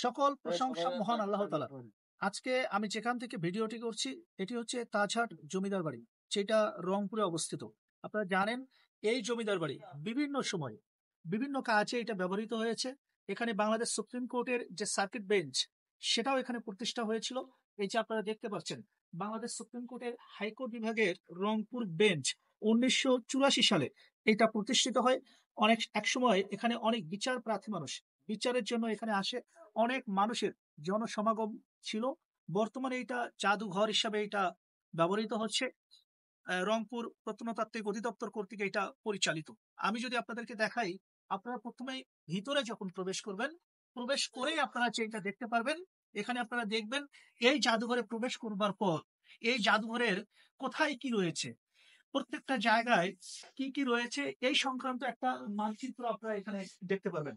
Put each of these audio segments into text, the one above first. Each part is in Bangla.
সকল প্রশংসা মহান আল্লাহ তাআলার। আজকে আমি যেখান থেকে ভিডিওটি করছি এটি হচ্ছে তাজহাট জমিদার বাড়ি, যেটা রংপুরে অবস্থিত। আপনারা জানেন এই জমিদার বাড়ি বিভিন্ন সময় বিভিন্ন কাজে এটা ব্যবহৃত হয়েছে। এখানে বাংলাদেশ সুপ্রিম কোর্টের যে সার্কিট বেঞ্চ সেটাও এখানে প্রতিষ্ঠা হয়েছিল। এই যে আপনারা দেখতে পাচ্ছেন বাংলাদেশ সুপ্রিম কোর্টের হাইকোর্ট বিভাগের রংপুর বেঞ্চ 1984 সালে এটা প্রতিষ্ঠিত হয়। এক সময় এখানে অনেক বিচার প্রার্থী মানুষ বিচারের জন্য এখানে আসে, অনেক মানুষের জনসমাগম ছিল। বর্তমানে এটা জাদুঘর হিসাবে এটা ব্যবহৃত হচ্ছে। রংপুর প্রত্নতাত্ত্বিক অধিদপ্তর কর্তৃক এটা পরিচালিত। আমি যদি আপনাদেরকে দেখাই, আপনারা প্রথমেই ভিতরে যখন প্রবেশ করবেন, প্রবেশ করেই আপনারা যেটা দেখতে পারবেন, এখানে আপনারা দেখবেন এই জাদুঘরে প্রবেশ করবার পর এই জাদুঘরের কোথায় কি রয়েছে, প্রত্যেকটা জায়গায় কি কি রয়েছে এই সংক্রান্ত একটা মানচিত্র আপনারা এখানে দেখতে পাবেন।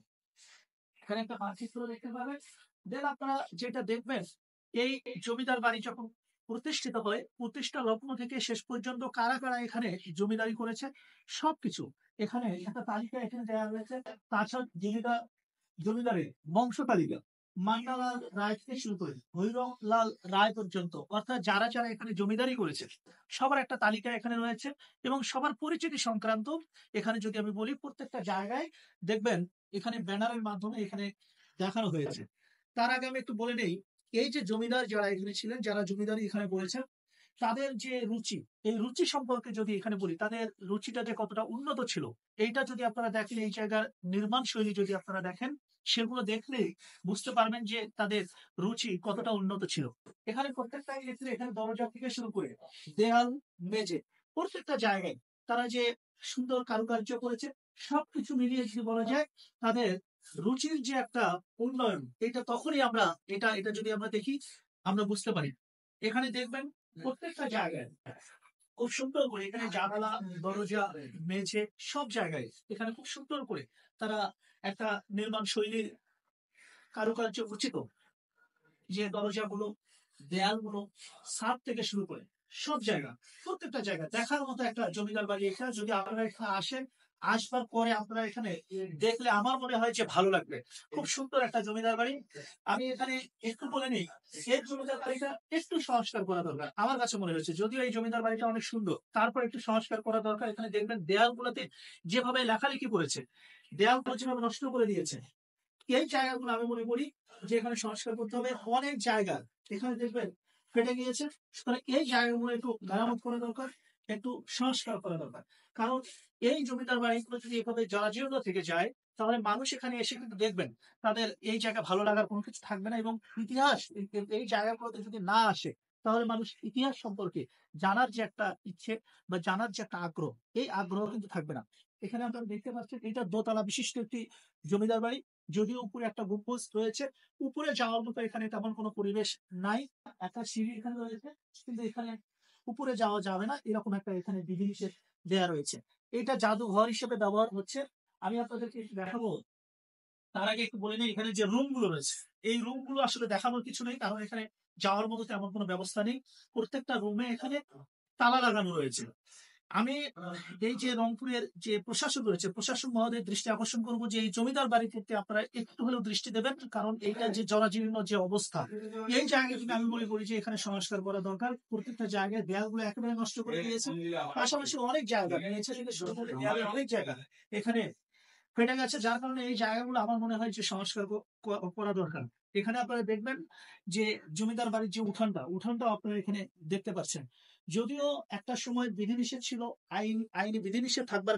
এখানে একটা মানচিত্র দেখতে পাবেন। দেন আপনারা যেটা দেখবেন, এই জমিদার বাড়ি যখন প্রতিষ্ঠিত হয়, প্রতিষ্ঠা লগ্ন থেকে শেষ পর্যন্ত কারা কারা এখানে জমিদারি করেছে সবকিছু এখানে একটা তালিকা এখানে দেওয়া হয়েছে। তাছাড়া জমিদারের বংশ তালিকা মান্নালাল রায় থেকে শুরু করে ভৈরব লাল রায় পর্যন্ত, অর্থাৎ যারা যারা এখানে জমিদারি করেছে সবার একটা তালিকা এখানে রয়েছে এবং সবার পরিচিতি সংক্রান্ত এখানে যদি আমি বলি প্রত্যেকটা জায়গায় দেখবেন এখানে ব্যানারের মাধ্যমে এখানে দেখানো হয়েছে। তার আগে আমি একটু বলে নেই, এই যে জমিদার যারা এখানে ছিলেন, যারা জমিদারি এখানে করেছেন, তাদের যে রুচি, এই রুচি সম্পর্কে যদি এখানে বলি, তাদের রুচিটা যে কতটা উন্নত ছিল এইটা যদি আপনারা দেখেন, এই জায়গার নির্মাণ শৈলী যদি আপনারা দেখেন, সেগুলো দেখলে বুঝতে পারবেন যে তাদের রুচি কতটা উন্নত ছিল। এখানে প্রত্যেকটা ক্ষেত্রে এখানে দরজা থেকে শুরু করে দেয়াল, মেঝে, প্রত্যেকটা জায়গায় তারা যে সুন্দর কারুকার্য করেছে, সবকিছু মিলিয়ে যদি বলা যায় তাদের রুচির যে একটা উন্নয়ন, এটা তখনই আমরা এটা এটা যদি আমরা দেখি আমরা বুঝতে পারি। এখানে দেখবেন প্রত্যেকটা জায়গায় খুব সুন্দর করে এখানে জানালা, দরজা, মেঝে সব জায়গায় এখানে খুব সুন্দর করে তারা একটা নির্মাণ শৈলীর কারুকার্য উচিত, যে দরজাগুলো, দেয়ালগুলো, ছাদ থেকে শুরু করে সব জায়গা, প্রত্যেকটা জায়গা দেখার মতো একটা জমিদার বাড়ি। এখানে যদি আপনারা এখানে আসেন, আসবার পরে আপনারা এখানে দেখলে আমার মনে হয় যে ভালো লাগবে। খুব সুন্দর একটা জমিদার বাড়ি। আমি এখানে একটু বলে নিই, এই জমিদার বাড়িটা একটু সংস্কার করা দরকার আমার কাছে মনে হয়েছে। যদিও এই জমিদার বাড়িটা অনেক সুন্দর, তারপর একটু সংস্কার করা দরকার। এখানে দেখবেন দেয়ালগুলোতে যেভাবে লেখালেখি করেছে, দেয়ালগুলো যেভাবে নষ্ট করে দিয়েছে, এই জায়গাগুলো আমি মনে করি যে এখানে সংস্কার করতে হবে। অনেক জায়গা এখানে দেখবেন ফেটে গিয়েছে, সুতরাং এই জায়গাগুলো একটু মেরামত করা দরকার, একটু সংস্কার করা দরকার। কারণ এই জমিদার বাড়িগুলো যদি এভাবে জরাজীর্ণ থেকে যায়, তাহলে মানুষ এখানে এসে কিন্তু দেখবেন তাদের এই জায়গা ভালো লাগার কোনো কিছু থাকবে না, এবং ইতিহাস এই জায়গাগুলোতে যদি না আসে, তাহলে মানুষ ইতিহাস সম্পর্কে জানার যে একটা ইচ্ছে বা জানার যে একটা আগ্রহ, এই আগ্রহ কিন্তু থাকবে না। এখানে আপনারা দেখতে পাচ্ছেন এটা দোতলা বিশিষ্ট একটি জমিদার বাড়ি। যদিও উপরে একটা গম্বুজ রয়েছে, উপরে যাওয়ার মতো এখানে তেমন কোনো পরিবেশ নাই। একটা সিঁড়ি এখানে রয়েছে, কিন্তু এখানে উপরে যাওয়া যাবে না, এরকম একটা এখানে বিধিনিষেধ দেয়া রয়েছে। এটা জাদুঘর হিসেবে ব্যবহার হচ্ছে। আমি আপনাদেরকে একটু দেখাবো। তার আগে একটু বলে নিই, এখানে যে রুম গুলো রয়েছে, এই রুম গুলো আসলে দেখানোর কিছু নেই, কারণ এখানে যাওয়ার মতো তেমন কোনো ব্যবস্থা নেই। প্রত্যেকটা রুমে এখানে তালা লাগানো রয়েছে। আমি এই যে রংপুরের যে প্রশাসক রয়েছে, প্রশাসক মহোদয়ের দৃষ্টি আকর্ষণ করবো যে এই জমিদার বাড়ির প্রতি আপনারা একটু হলেও দৃষ্টি দেবেন, কারণ এইটা যে জরাজীর্ণ যে অবস্থা, এই জায়গায় কিন্তু আমি মনে করি যে এখানে সংস্কার করা দরকার। প্রত্যেকটা জায়গায় দেয়ালগুলো একেবারে নষ্ট করে দিয়েছে। পাশাপাশি অনেক জায়গা নিচে থেকে শুরু করে দেয়ালের অনেক জায়গা এখানে ফেটে গেছে, যার কারণে এই জায়গাগুলো আমার মনে হয় যে সংস্কার করা দরকার। এখানে আপনারা দেখবেন যে জমিদার বাড়ির যে উঠানটা আপনারা এখানে দেখতে পাচ্ছেন। যদিও একটা সময় বিধিনিষেধ ছিল, আইনি বিধিনিষেধ থাকবার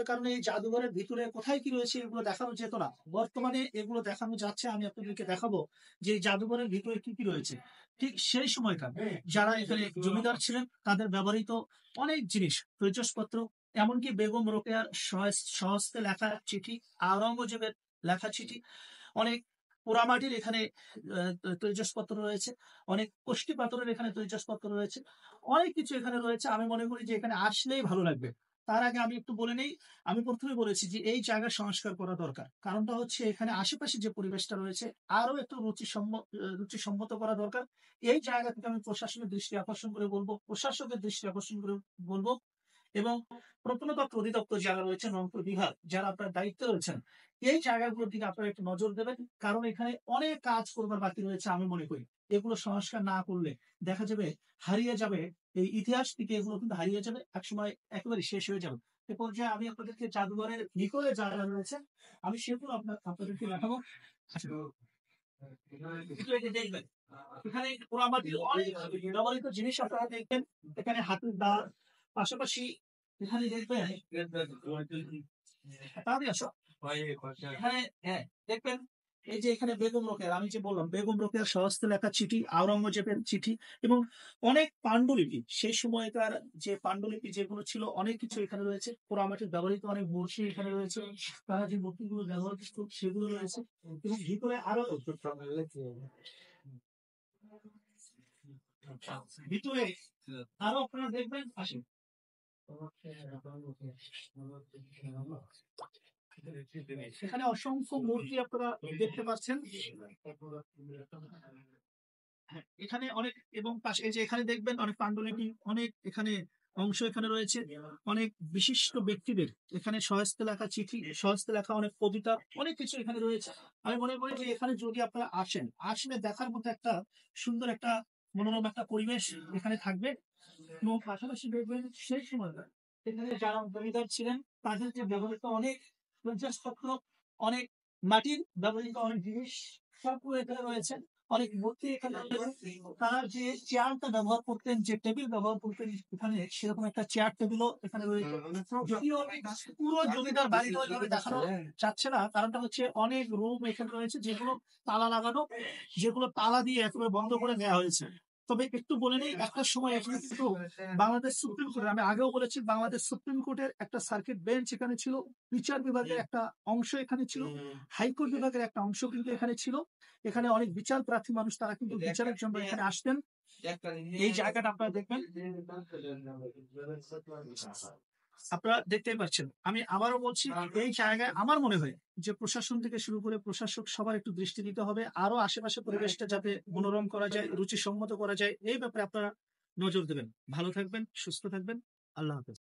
কারণে এই জাদুঘরের ভিতরে কোথায় কি রয়েছে এগুলো দেখানো যেত না। বর্তমানে এগুলো দেখানো যাচ্ছে। আমি আপনাদেরকে দেখাবো যে এই জাদুঘরের ভিতরে কি কি রয়েছে। ঠিক সেই সময়কার যারা এখানে জমিদার ছিলেন তাদের ব্যবহৃত অনেক জিনিস, তৈজসপত্র, এমনকি বেগম রোকেয়ার স্বহস্তে লেখা চিঠি, আওরঙ্গজেবের লেখা চিঠি, অনেক পোড়ামাটির এখানে তৈজসপত্র রয়েছে, অনেক কষ্টি পাথরের এখানে তৈজসপত্র রয়েছে, অনেক কিছু এখানে রয়েছে। আমি মনে করি যে এখানে আসলেই ভালো লাগবে। তার আগে আমি একটু বলে নেই, আমি প্রথমে বলেছি যে এই জায়গা সংস্কার করা দরকার। কারণটা হচ্ছে এখানে আশেপাশে যে পরিবেশটা রয়েছে আরো একটু রুচিসম্মত করা দরকার। এই জায়গা থেকে আমি প্রশাসনের দৃষ্টি আকর্ষণ করে বলবো, প্রশাসকের দৃষ্টি আকর্ষণ করে বলবো, এবং প্রত্নতত্ত্ব অধিদপ্তর যারা রয়েছেন, রংপুর বিভাগ যারা আপনার দায়িত্বে রয়েছেন, এই জায়গাগুলোর দিকে আপনারা একটু নজর দেবেন। কারণ এখানে অনেক কাজ করবার বাকি রয়েছে আমি মনে করি। এগুলো সংস্কার না করলে দেখা যাবে হারিয়ে যাবে, এই ইতিহাস থেকে এগুলো কিন্তু হারিয়ে যাবে, একসময় একেবারে শেষ হয়ে যাবে। এ পর্যায়ে আমি আপনাদেরকে জাদুঘরের ভিতরে যারা রয়েছে আমি সেগুলো আপনাদেরকে দেখাবো। আচ্ছা, একটু এই যে দেখবেন, এখানে পোড়ামাটির অনেক ব্যবহৃত জিনিস আপনারা দেখবেন। এখানে হাতের দাঁত, পাশাপাশি এখানে দেখবেন তাড়াতাড়ি আসো। এখানে হ্যাঁ দেখবেন, এই যে এখানে বেগম রোকেয়ার, আমি যে বললাম বেগম রোকেয়ার স্বহস্তে লেখা চিঠি, আওরঙ্গজেবের চিঠি এবং অনেক পাণ্ডুলিপি, সেই সময়কার যে পাণ্ডুলিপি যেগুলো ছিল অনেক কিছু এখানে রয়েছে। পোড়ামাটির ব্যবহৃত অনেক বড়শি এখানে রয়েছে, তারা যে মূর্তিগুলো ব্যবহার করত সেগুলো রয়েছে। এবং ভিতরে আরো ভিতরে আরো আপনারা দেখবেন, আসেন। এখানে অসংখ্য মূর্তি আপনারা দেখতে পাচ্ছেন। হ্যাঁ, এখানে অনেক এবং পাশে এই যে এখানে দেখবেন অনেক পাণ্ডুলিপি, অনেক এখানে অংশ এখানে রয়েছে, অনেক বিশিষ্ট ব্যক্তিদের এখানে স্বহস্তে লেখা চিঠি, স্বহস্তে লেখা অনেক কবিতা, অনেক কিছু এখানে রয়েছে। আমি মনে করি যে এখানে যদি আপনারা আসলে দেখার মতো একটা সুন্দর একটা মনোরম একটা পরিবেশ এখানে থাকবে। এবং পাশাপাশি দেখবেন সেই সময় এখানে যারা জমিদার ছিলেন তাদের যে ব্যবহৃত অনেক সঞ্চয়পত্র, অনেক মাটির ব্যবহৃত অনেক জিনিস সবগুলো এখানে রয়েছে। অনেক মূর্তি এখানে রয়েছে। তারা যে চেয়ারটা ব্যবহার করতেন, যে টেবিল ব্যবহার করতেন এখানে, সেরকম একটা চেয়ার টেবিলও এখানে রয়েছে। যদিও পুরো জমিদার বাড়িটা ওইভাবে দেখানো যাচ্ছে না, কারণটা হচ্ছে অনেক রুম এখানে রয়েছে যেগুলো তালা লাগানো, যেগুলো তালা দিয়ে একেবারে বন্ধ করে দেওয়া হয়েছে। তবে একটু বলে নেই, একটা সময় এখানে কিন্তু বাংলাদেশ সুপ্রিম কোর্টের, আমি আগেও বলেছি, বাংলাদেশ সুপ্রিম কোর্টের একটা সার্কিট বেঞ্চ এখানে ছিল, বিচার বিভাগের একটা অংশ এখানে ছিল, হাইকোর্ট বিভাগের একটা অংশ কিন্তু এখানে ছিল। এখানে অনেক বিচার প্রার্থী মানুষ তারা কিন্তু বিচারের জন্য এখানে আসতেন। এই জায়গাটা আপনারা দেখবেন, আপনারা দেখতেই পাচ্ছেন। আমি আবারও বলছি, এই জায়গায় আমার মনে হয় যে প্রশাসন থেকে শুরু করে প্রশাসক সবার একটু দৃষ্টি দিতে হবে, আরো আশেপাশে পরিবেশটা যাতে মনোরম করা যায়, রুচিসম্মত করা যায়, এই ব্যাপারে আপনারা নজর দেবেন। ভালো থাকবেন, সুস্থ থাকবেন। আল্লাহ হাফেজ।